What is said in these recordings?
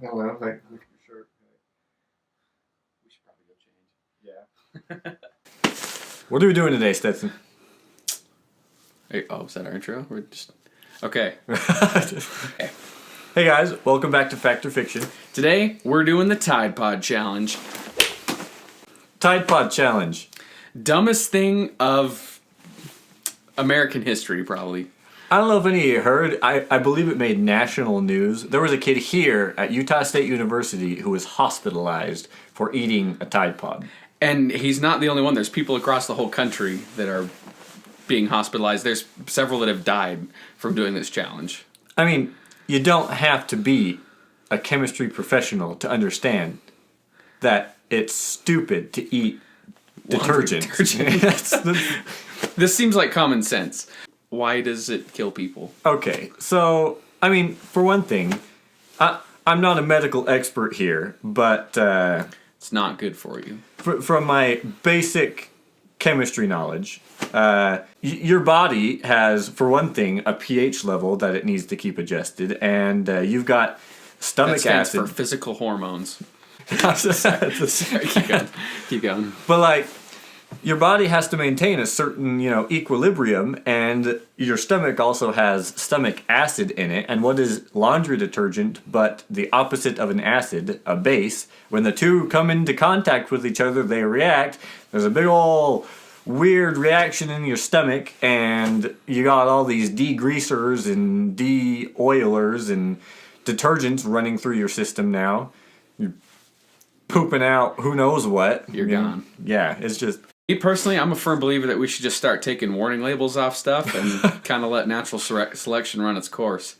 Oh well, like for sure. We should probably go change. Yeah. What are we doing today, Stetzon? Hey, oh, is that our intro? We're just okay. Okay. Hey guys, welcome back to Fact or Fiction. Today we're doing the Tide Pod challenge. Tide Pod Challenge. Dumbest thing of American history, probably. I don't know if any of you heard, I believe it made national news. There was a kid here at Utah State University who was hospitalized for eating a Tide Pod. And he's not the only one. There's people across the whole country that are being hospitalized. There's several that have died from doing this challenge. I mean, you don't have to be a chemistry professional to understand that it's stupid to eat detergent. This seems like common sense. Why does it kill people? Okay, so, I mean, for one thing, I'm not a medical expert here, but It's not good for you. from my basic chemistry knowledge, your body has, for one thing, a pH level that it needs to keep adjusted, and you've got stomach That stands acid. for physical hormones. Sorry, Keep going. Keep going. But like, your body has to maintain a certain, equilibrium, and your stomach also has stomach acid in it. And what is laundry detergent but the opposite of an acid, a base? When the two come into contact with each other, they react. There's a big ol' weird reaction in your stomach, and you got all these degreasers and de-oilers and detergents running through your system now. You're pooping out who knows what. You're gone. Yeah, it's just... Me personally, I'm a firm believer that we should just start taking warning labels off stuff and kind of let natural selection run its course.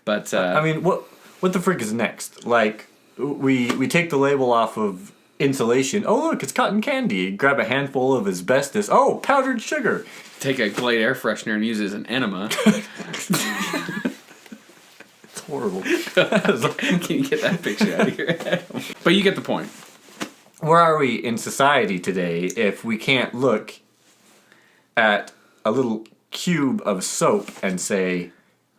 But I mean, what the frick is next? Like, we take the label off of insulation. Oh, look, it's cotton candy. Grab a handful of asbestos. Oh, powdered sugar. take a Glade air freshener and use it as an enema. It's horrible. Can you get that picture out of your head? But you get the point. Where are we in society today if we can't look at a little cube of soap and say,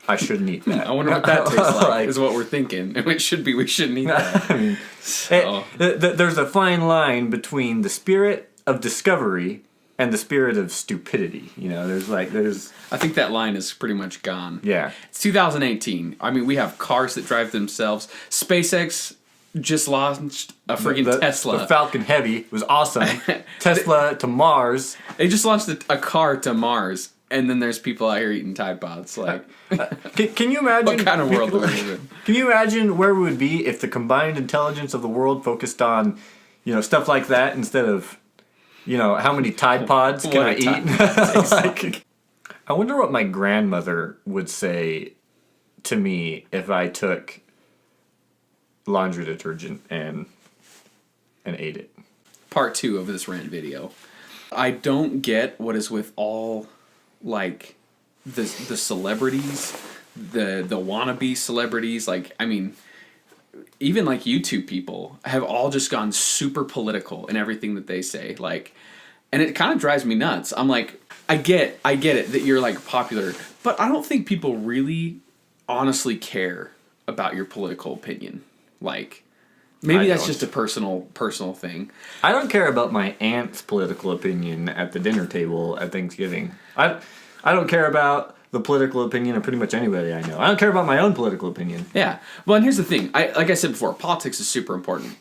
I shouldn't eat that? I wonder what that tastes like, is what we're thinking. It should be we shouldn't eat that. I mean, there's a fine line between the spirit of discovery and the spirit of stupidity. There's I think that line is pretty much gone. yeah. It's 2018. I mean, we have cars that drive themselves. SpaceX just launched a friggin' Tesla. The Falcon Heavy was awesome. Tesla to Mars. They just launched a car to Mars, and then there's people out here eating Tide Pods. Like, Can you imagine what kind of world do we live in? Can you imagine where we would be if the combined intelligence of the world focused on, stuff like that instead of, how many Tide Pods can I eat? I wonder what my grandmother would say to me if I took laundry detergent and ate it. Part 2 of this rant video. I don't get what is with all, like, the celebrities, the wannabe celebrities. Like, I mean, even like YouTube people have all just gone super political in everything that they say. Like, and it kind of drives me nuts. I'm like, I get it that you're like popular, but I don't think people really honestly care about your political opinion. Like, maybe that's just a personal thing. I don't care about my aunt's political opinion at the dinner table at Thanksgiving. I don't care about the political opinion of pretty much anybody I know. I don't care about my own political opinion. Yeah. Well, and here's the thing. Like I said before, politics is super important.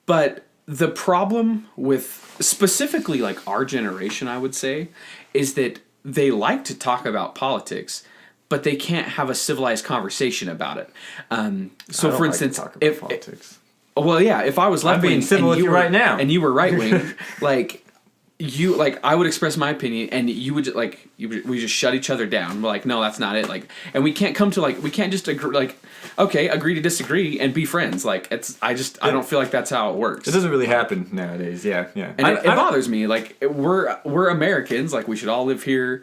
But the problem with specifically like our generation, I would say, is that they like to talk about politics, but they can't have a civilized conversation about it. So, for instance, politics. Well, yeah, if I was left wing, being civil with you right now, and you were right wing, I would express my opinion, and you would we just shut each other down. We're like, no, that's not it. Like, and we can't come to we can't just agree. Okay, agree to disagree and be friends. Like, I don't feel like that's how it works. It doesn't really happen nowadays. Yeah. And it bothers me. Like, we're Americans. Like, we should all live here.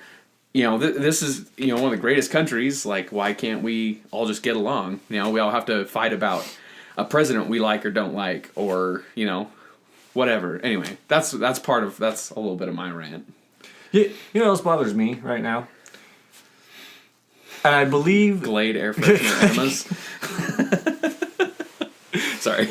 This is, one of the greatest countries. Like, why can't we all just get along? We all have to fight about a president we like or don't like, or, whatever. Anyway, that's a little bit of my rant. You know what else bothers me right now? And I believe... Glade air freshener enemas. Sorry.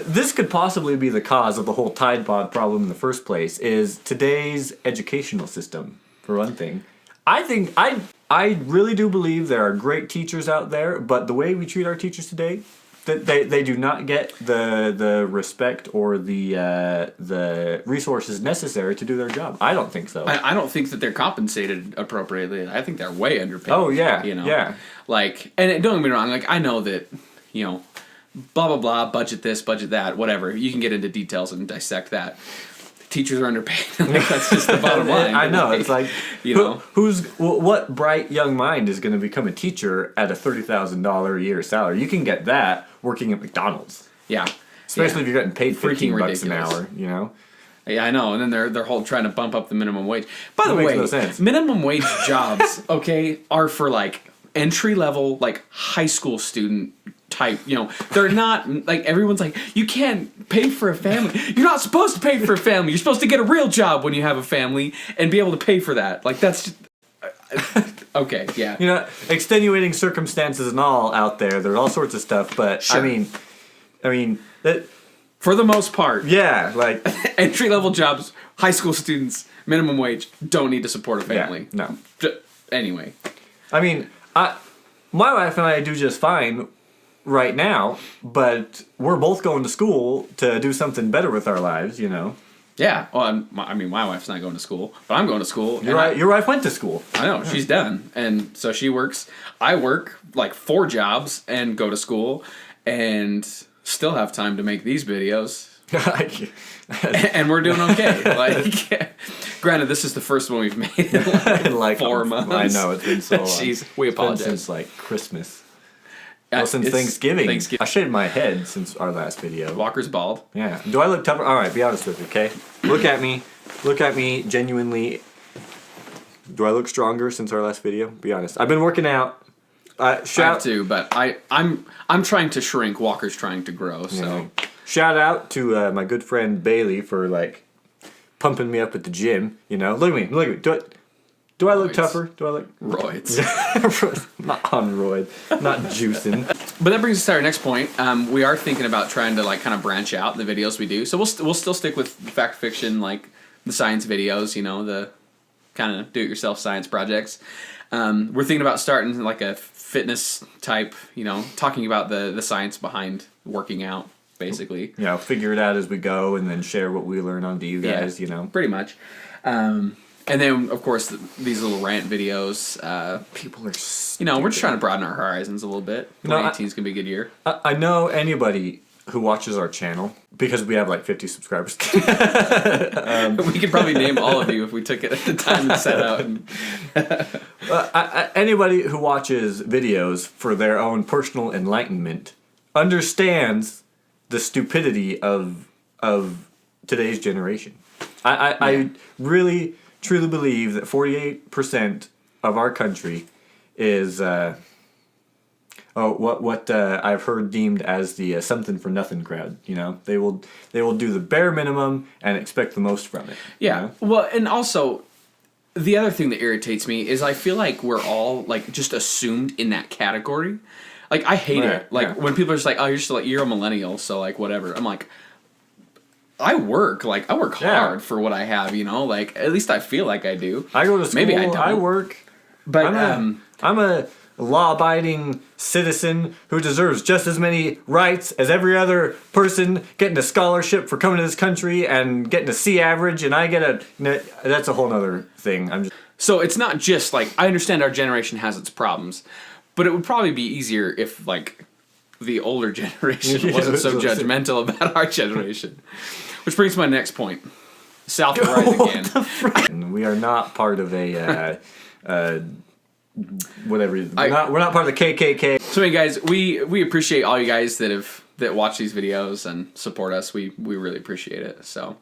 This could possibly be the cause of the whole Tide Pod problem in the first place, is today's educational system, for one thing. I really do believe there are great teachers out there, but the way we treat our teachers today, that they do not get the respect or the resources necessary to do their job. I don't think so. I don't think that they're compensated appropriately. I think they're way underpaid. Oh, yeah, you know, yeah. Like, and don't get me wrong. Like, I know that, you know, blah blah blah, budget this, budget that, whatever. You can get into details and dissect that. Teachers are underpaid. Like, that's just the bottom line. I know. Like, it's like, you know, what bright young mind is going to become a teacher at a $30,000 a year salary? You can get that working at McDonald's. Yeah. Especially if you're getting paid Freaking $15 an ridiculous. hour, you know? Yeah, I know. And then they're whole trying to bump up the minimum wage. By the That makes way, no sense. minimum wage jobs, okay, are for like entry level, like high school student type, you know. They're not like, everyone's like, you can't pay for a family. You're not supposed to pay for a family. You're supposed to get a real job when you have a family and be able to pay for that. Like, that's just okay, yeah. You know, extenuating circumstances and all out there. There's all sorts of stuff, but Sure. I mean that. For the most part, Yeah, like entry level jobs, high school students, minimum wage, don't need to support a family. Yeah, no. Anyway. I mean, my wife and I do just fine right now, but we're both going to school to do something better with our lives, you know. Yeah, well, I mean, my wife's not going to school, but I'm going to school. Your wife went to school. I know, she's done. And so she works. I work like 4 jobs and go to school and still have time to make these videos. And we're doing okay. Like, granted, this is the first one we've made in like 4 months. I know, it's been so long. Jeez, we It's been apologize. since like Christmas. Well, since It's Thanksgiving. I shaved my head since our last video. Walker's bald. Yeah. Do I look tougher? All right, be honest with me, okay? Look at me. Look at me genuinely. Do I look stronger since our last video? Be honest. I've been working out. I have to, but I'm trying to shrink. Walker's trying to grow. So shout out to my good friend Bailey for like pumping me up at the gym. You know, look at me. Look at me. Do I look Roids. tougher? Do I look roids. not on roid, not juicing. But that brings us to our next point. We are thinking about trying to like kind of branch out in the videos we do. So we'll still stick with fact fiction, like the science videos. You know, the kind of do-it-yourself science projects. We're thinking about starting like a fitness type. You know, talking about the science behind working out, basically. You know, figure it out as we go, and then share what we learn onto you guys. You know, pretty much. And then, of course, these little rant videos. people are. You know, we're just trying to broaden our horizons a little bit. 2018 is gonna be a good year. I know anybody who watches our channel because we have like 50 subscribers. We could probably name all of you if we took it at the time and set out. And Anybody who watches videos for their own personal enlightenment understands the stupidity of today's generation. I really truly believe that 48% of our country is what I've heard deemed as the something for nothing crowd. You know, they will do the bare minimum and expect the most from it. yeah, you know? well, and also the other thing that irritates me is I feel like we're all like just assumed in that category. Like, I hate Right, it. Like, yeah. when people are just like, "Oh, you're a millennial, so like whatever." I'm like, I work Yeah. hard for what I have, you know. Like, at least I feel like I do. I go to school. Maybe I don't. I work. But I'm a law-abiding citizen who deserves just as many rights as every other person getting a scholarship for coming to this country and getting a C average, and I get that's a whole other thing. so it's not just like, I understand our generation has its problems, but it would probably be easier if like the older generation wasn't so judgmental about our generation. Which brings to my next point. South will rise again. And we are not part of a whatever. We're not part of the KKK. So anyway, guys, we appreciate all you guys that watch these videos and support us. We really appreciate it. So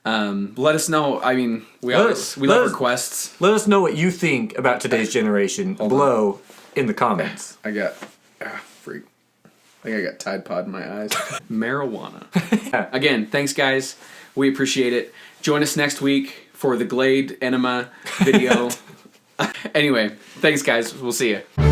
let us know. I mean, we love requests. Let us know what you think about today's generation below in the comments. I got freak. I think I got Tide Pod in my eyes. Marijuana. Again, thanks guys. We appreciate it. Join us next week for the Glade Enema video. Anyway, thanks guys. We'll see you.